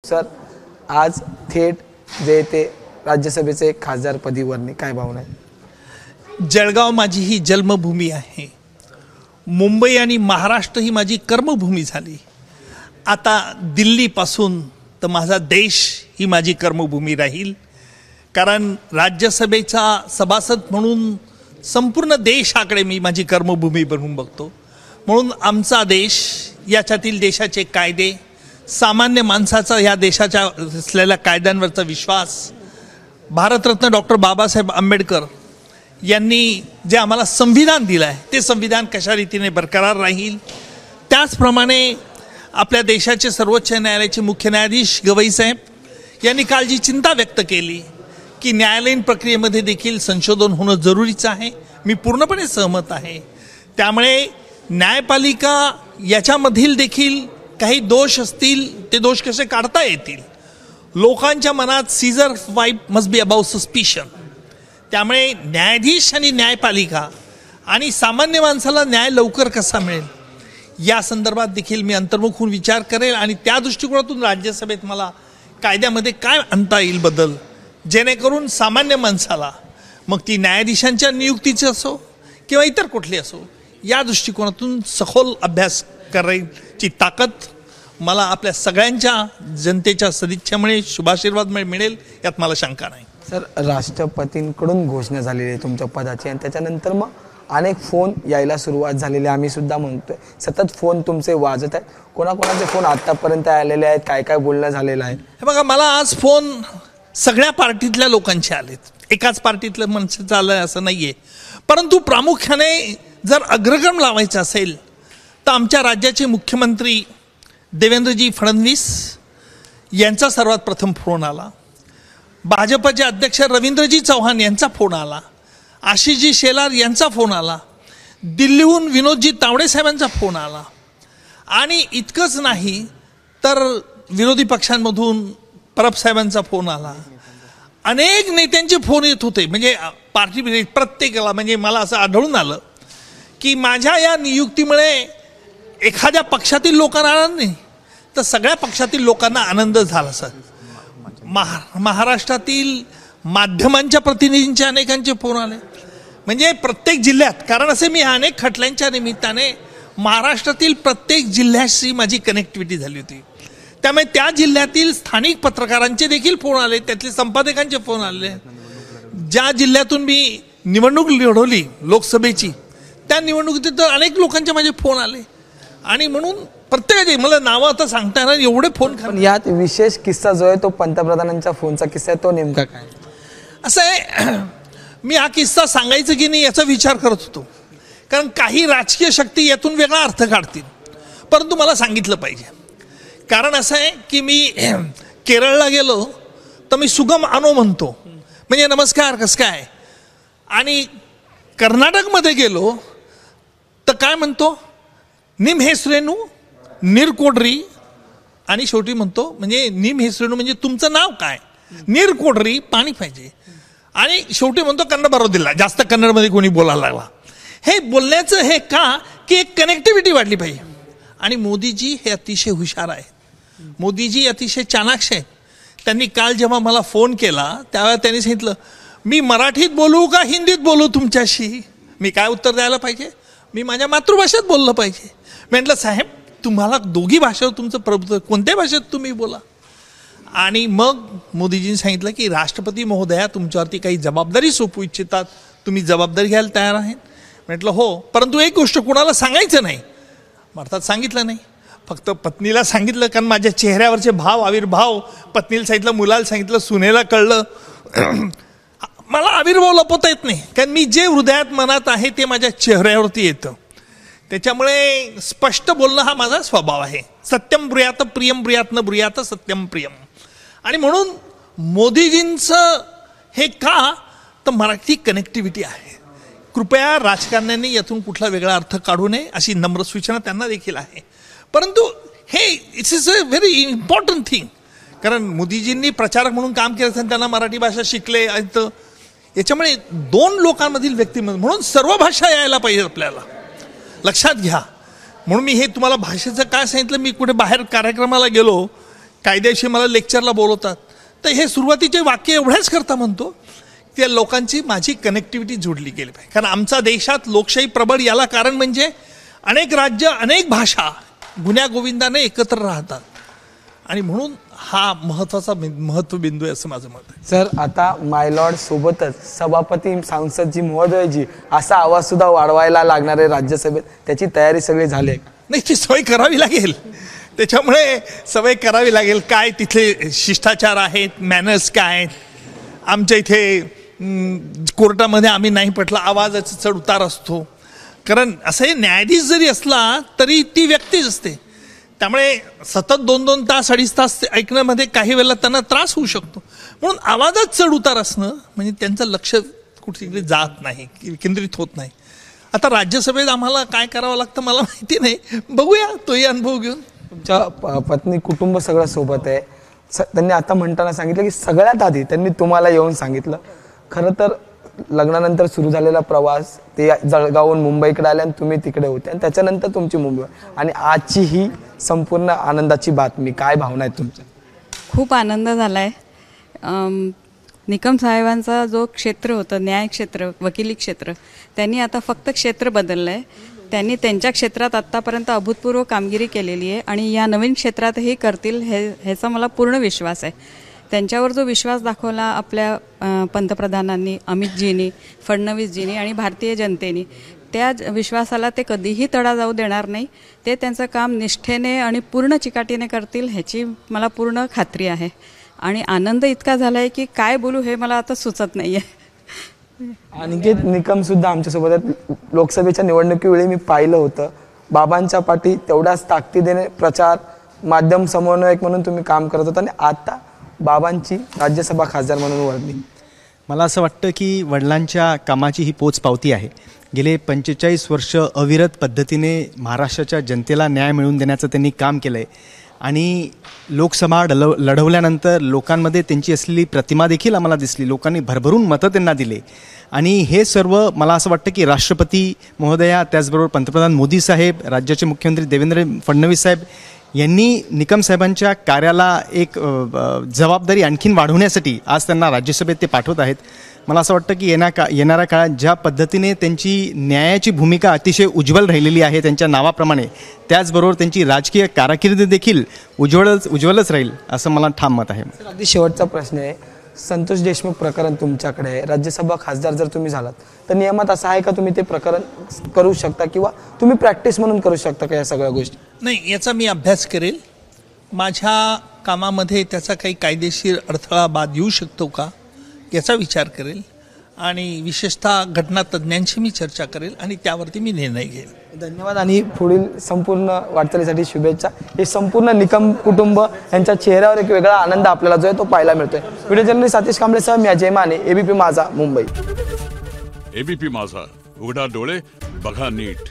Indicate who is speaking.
Speaker 1: Sir, आज थेट जे ते राज्यसभेचे खासदारपदी वर्णी काय भावना आहे?
Speaker 2: जळगाव माझी ही जन्मभूमी आहे. मुंबई आणि महाराष्ट्र ही माझी कर्मभूमी झाली. आता दिल्लीपासून तर माझा देश ही माझी कर्मभूमी राहील. कारण राज्यसभेचा सभासद म्हणून संपूर्ण देशाकडे मी माझी कर्मभूमी बनवून बघतो. म्हणून आमचा देश, याच्यातील देशाचे कायदे, सामान्य माणसाचा या देशाच्या असलेल्या कायद्यांवरचा विश्वास, भारतरत्न डॉक्टर बाबासाहेब आंबेडकर यांनी जे आम्हाला संविधान दिलं आहे ते संविधान कशा रीतीने बरकरार राहील. त्याचप्रमाणे आपल्या देशाचे सर्वोच्च न्यायालयाचे मुख्य न्यायाधीश गवई साहेब यांनी काल जी चिंता व्यक्त केली की न्यायालयीन प्रक्रियेमध्ये देखील संशोधन होणं जरुरीचं आहे, मी पूर्णपणे सहमत आहे. त्यामुळे न्यायपालिका याच्यामधील देखील काही दोष असतील ते दोष कसे काढता येतील. लोकांच्या मनात Caesar wife must be about suspicion. त्यामुळे न्यायाधीश आणि न्यायपालिका आणि सामान्य माणसाला न्याय लवकर कसा मिळेल या संदर्भात देखील मी अंतर्मुख होऊन विचार करेल. आणि त्या दृष्टिकोनातून राज्यसभेत मला कायद्यामध्ये काय आणता येईल बदल, जेणेकरून सामान्य माणसाला, मग ती न्यायाधीशांच्या नियुक्तीची असो किंवा इतर कुठली असो, या दृष्टिकोनातून सखोल अभ्यास करायची ताकद मला आपल्या सगळ्यांच्या जनतेच्या सदिच्छेमुळे शुभाशीर्वाद मिळेल यात मला शंका नाही.
Speaker 1: सर, राष्ट्रपतींकडून घोषणा झालेली आहे तुमच्या पदाची आणि त्याच्यानंतर मग अनेक फोन यायला सुरुवात झालेली आहे. आम्ही सुद्धा म्हणतोय, सतत फोन तुमचे वाजत आहेत. कोणाकोणाचे फोन आतापर्यंत आलेले आहेत, काय काय बोलणं झालेलं आहे?
Speaker 2: हे बघा, मला आज फोन सगळ्या पार्टीतल्या लोकांचे आलेत. एकाच पार्टीतलं माणसं आलं असं नाही आहे. परंतु प्रामुख्याने जर अग्रक्रम लावायचा असेल तर आमच्या राज्याचे मुख्यमंत्री देवेंद्रजी फडणवीस यांचा सर्वात प्रथम फोन आला. भाजपचे अध्यक्ष रवींद्रजी चव्हाण यांचा फोन आला. आशिषजी शेलार यांचा फोन आला. दिल्लीहून विनोदजी तावडे साहेबांचा फोन आला. आणि इतकंच नाही तर विरोधी पक्षांमधून परब साहेबांचा फोन आला. अनेक नेत्यांचे फोन येत होते. म्हणजे पार्टी प्रत्येकाला, म्हणजे मला असं आढळून आलं की माझ्या या नियुक्तीमुळे एखाद्या पक्षातील लोकांना आनंद नाही तर सगळ्या पक्षातील लोकांना आनंद झाला. सर, महाराष्ट्रातील माध्यमांच्या प्रतिनिधींचे अनेकांचे फोन आले. म्हणजे प्रत्येक जिल्ह्यात, कारण असे मी अनेक खटल्यांच्या निमित्ताने महाराष्ट्रातील प्रत्येक जिल्ह्याशी माझी कनेक्टिव्हिटी झाली होती. त्यामुळे त्या जिल्ह्यातील स्थानिक पत्रकारांचे देखील फोन आले, त्यातले संपादकांचे फोन आले. ज्या जिल्ह्यातून मी निवडणूक लढवली लोकसभेची त्या निवडणुकीत तर अनेक लोकांचे माझे फोन आले. आणि म्हणून प्रत्येकाचे, मला नावं आता सांगता येणार एवढे फोन.
Speaker 1: यात विशेष किस्सा जो आहे तो पंतप्रधानांच्या फोनचा किस्सा आहे, तो नेमका काय?
Speaker 2: असं आहे, मी हा किस्सा सांगायचं की नाही याचा विचार करत होतो. कारण काही राजकीय शक्ती यातून वेगळा अर्थ काढतील, परंतु मला सांगितलं पाहिजे. कारण असं आहे की मी केरळला गेलो तर मी सुगम आनो म्हणतो, म्हणजे नमस्कार कसं काय. आणि कर्नाटकमध्ये गेलो तर काय म्हणतो, निम हेसरेनू निरकोडरी. आणि शेवटी म्हणतो, म्हणजे निम हेसरेनू म्हणजे तुमचं नाव काय, निरकोडरी पाणी पाहिजे. आणि शेवटी म्हणतो कन्नड बरोदिल्ला, जास्त कन्नडमध्ये कोणी बोलायला लागला. हे बोलण्याचं हे का की एक कनेक्टिव्हिटी वाढली पाहिजे. आणि मोदीजी हे अतिशय हुशार आहेत. मोदीजी अतिशय चाणाक्ष आहेत. त्यांनी काल जेव्हा मला फोन केला त्यावेळेला त्यांनी सांगितलं, मी मराठीत बोलू का हिंदीत बोलू तुमच्याशी. मी काय उत्तर द्यायला पाहिजे, मी माझ्या मातृभाषेत बोललं पाहिजे. म्हटलं साहेब, तुम्हाला दोघी भाषेवर तुमचं प्रभुत्व, कोणत्या भाषेत तुम्ही बोला. आणि मग मोदीजींनी सांगितलं की राष्ट्रपती महोदया तुमच्यावरती काही जबाबदारी सोपवू इच्छितात, तुम्ही जबाबदारी घ्यायला तयार आहेत. म्हटलं हो, परंतु एक गोष्ट कोणाला सांगायचं नाही. अर्थात सांगितलं नाही, फक्त पत्नीला सांगितलं. कारण माझ्या चेहऱ्यावरचे भाव, आविर्भाव, पत्नीला सांगितलं, मुलाला सांगितलं, सुनेला कळलं. मला आविर्भाव लपवता येत नाही, कारण मी जे हृदयात मनात आहे ते माझ्या चेहऱ्यावरती येतं. त्याच्यामुळे स्पष्ट बोलणं हा माझा स्वभाव आहे. सत्यम ब्रूयात प्रियम ब्रूयात न ब्रूयात सत्यम प्रियम. आणि म्हणून मोदीजींचं हे का तर मराठी कनेक्टिव्हिटी आहे. कृपया राजकारण्यांनी यातून कुठला वेगळा अर्थ काढू नये अशी नम्र सूचना त्यांना देखील आहे. परंतु हे it's is a very important thing. कारण मोदीजींनी प्रचारक म्हणून काम केलं, त्यांना मराठी भाषा शिकले आहेत. याच्यामुळे दोन लोकांमधील व्यक्तिमत्व म्हणून सर्व भाषा यायला पाहिजे आपल्याला, लक्षात घ्या. म्हणून मी हे तुम्हाला भाषेचं काय सांगितलं, मी कुठे बाहेर कार्यक्रमाला गेलो कायद्याशी मला लेक्चरला बोलवतात, तर हे सुरुवातीचे वाक्य एवढ्याच करता म्हणतो, त्या लोकांची माझी कनेक्टिव्हिटी जोडली गेली पाहिजे. कारण आमचा देशात लोकशाही प्रबळ याला कारण म्हणजे अनेक राज्य, अनेक भाषा गुण्यागोविंदाने एकत्र राहतात, आणि म्हणून हा महत्वबिंदू आहे असं माझं मत आहे.
Speaker 1: सर, आता मायलॉर्ड सोबतच सभापती सांसदजी महोदयजी असा आवाज सुद्धा वाढवायला लागणार आहे राज्यसभेत, त्याची तयारी सगळी झाली आहे?
Speaker 2: नाही, ती सवय करावी लागेल, त्याच्यामुळे सवय करावी लागेल. काय तिथले शिष्टाचार आहेत, मॅनर्स काय आहेत. आमच्या इथे कोर्टामध्ये आम्ही नाही पटला आवाजाचा चढ उतार असतो, कारण असं हे न्यायाधीश जरी असला तरी ती व्यक्तीच असते, त्यामुळे सतत 2-2 तास 2.5 तास ऐकण्यामध्ये काही वेळेला त्यांना त्रास होऊ शकतो. म्हणून आवाजात चढ उतार असणं म्हणजे त्यांचं लक्ष कुठे जात नाही, केंद्रित होत नाही. आता राज्यसभेत आम्हाला काय करावं लागतं मला माहिती नाही, बघूया तोही अनुभव घेऊन.
Speaker 1: तुमच्या पत्नी कुटुंब सगळं सोबत आहे. त्यांनी आता म्हणताना सांगितलं की सगळ्यात आधी त्यांनी तुम्हाला येऊन सांगितलं. खरं तर लग्नानंतर सुरू झालेला प्रवास, ते जळगावहून मुंबईकडे आले आणि तुम्ही तिकडे होते, आणि त्याच्यानंतर तुमची मुंबई, आणि आजची ही संपूर्ण आनंदाची बातमी, काय भावना आहेत तुमच्या?
Speaker 3: खूप आनंद झाला आहे. निकम साहेबांचा जो क्षेत्र होतं, न्याय क्षेत्र, वकिली क्षेत्र, त्यांनी आता फक्त क्षेत्र बदललं आहे. त्यांनी त्यांच्या क्षेत्रात आत्तापर्यंत अभूतपूर्व कामगिरी केलेली आहे, आणि या नवीन क्षेत्रातही करतील ह्याचा मला पूर्ण विश्वास आहे. त्यांच्यावर जो विश्वास दाखवला आपल्या पंतप्रधानांनी, अमितजींनी, फडणवीसजींनी आणि भारतीय जनतेने, त्या विश्वासाला ते कधीही तडा जाऊ देणार नाही. ते त्यांचं काम निष्ठेने आणि पूर्ण चिकाटीने करतील ह्याची मला पूर्ण खात्री आहे. आणि आनंद इतका झाला आहे की काय बोलू हे मला आता सुचत नाही आहे.
Speaker 1: अनिकेत निकम सुद्धा आमच्यासोबत आहेत. लोकसभेच्या निवडणुकीवेळी मी पाहिलं होतं, बाबांच्या पाठी तेवढ्याच ताकदीने प्रचार, माध्यम समन्वयक म्हणून तुम्ही काम करत होता, आणि आता बाबांची राज्यसभा खासदार म्हणून वर्णी.
Speaker 4: मला असं वाटतं की वडिलांच्या कामाची ही पोचपावती आहे. गेले 45 वर्ष अविरत पद्धतीने महाराष्ट्राच्या जनतेला न्याय मिळवून देण्याचं त्यांनी काम केलं आहे, आणि लोकसभा लढवल्यानंतर लोकांमध्ये त्यांची असलेली प्रतिमा देखील आम्हाला दिसली. लोकांनी भरभरून मतं त्यांना दिले, आणि हे सर्व मला असं वाटतं की राष्ट्रपती महोदया, त्याचबरोबर पंतप्रधान मोदी साहेब, राज्याचे मुख्यमंत्री देवेंद्र फडणवीस साहेब यांनी निकम साहेबांच्या कार्याला एक जबाबदारी आणखीन वाढवण्यासाठी आज त्यांना राज्यसभेत ते पाठवत आहेत. मला असं वाटतं की येणाऱ्या काळात ज्या पद्धतीने त्यांची न्यायाची भूमिका अतिशय उज्ज्वल राहिलेली आहे त्यांच्या नावाप्रमाणे, त्याचबरोबर त्यांची राजकीय कारकीर्द देखील उज्ज्वलच राहील असं मला ठाम मत आहे.
Speaker 1: अगदी शेवटचा प्रश्न आहे, संतोष देशमुख प्रकरण तुमच्याकडे आहे. राज्यसभा खासदार जर तुम्ही झालात तर नियमात असं आहे का तुम्ही ते प्रकरण करू शकता, किंवा तुम्ही प्रॅक्टिस म्हणून करू शकता का या सगळ्या गोष्टी?
Speaker 2: नाही, याचा मी अभ्यास करेल. माझ्या कामामध्ये त्याचा काही कायदेशीर अडथळा बाद येऊ शकतो का याचा विचार करेल, आणि विशेषतः घटना तज्ज्ञांशी मी चर्चा करेल, आणि त्यावरती मी निर्णय घेईल.
Speaker 1: धन्यवाद, आणि पुढील संपूर्ण वाटचालीसाठी शुभेच्छा. हे संपूर्ण निकम कुटुंब यांच्या चेहऱ्यावर एक वेगळा आनंद आपल्याला जो आहे तो पाहायला मिळतोय. व्हिडिओ जर्नलिस्ट सतीश कांबळेसह मी अजय माने, एबीपी माझा, मुंबई.
Speaker 5: एबीपी माझा, उघडा डोळे बघा नीट.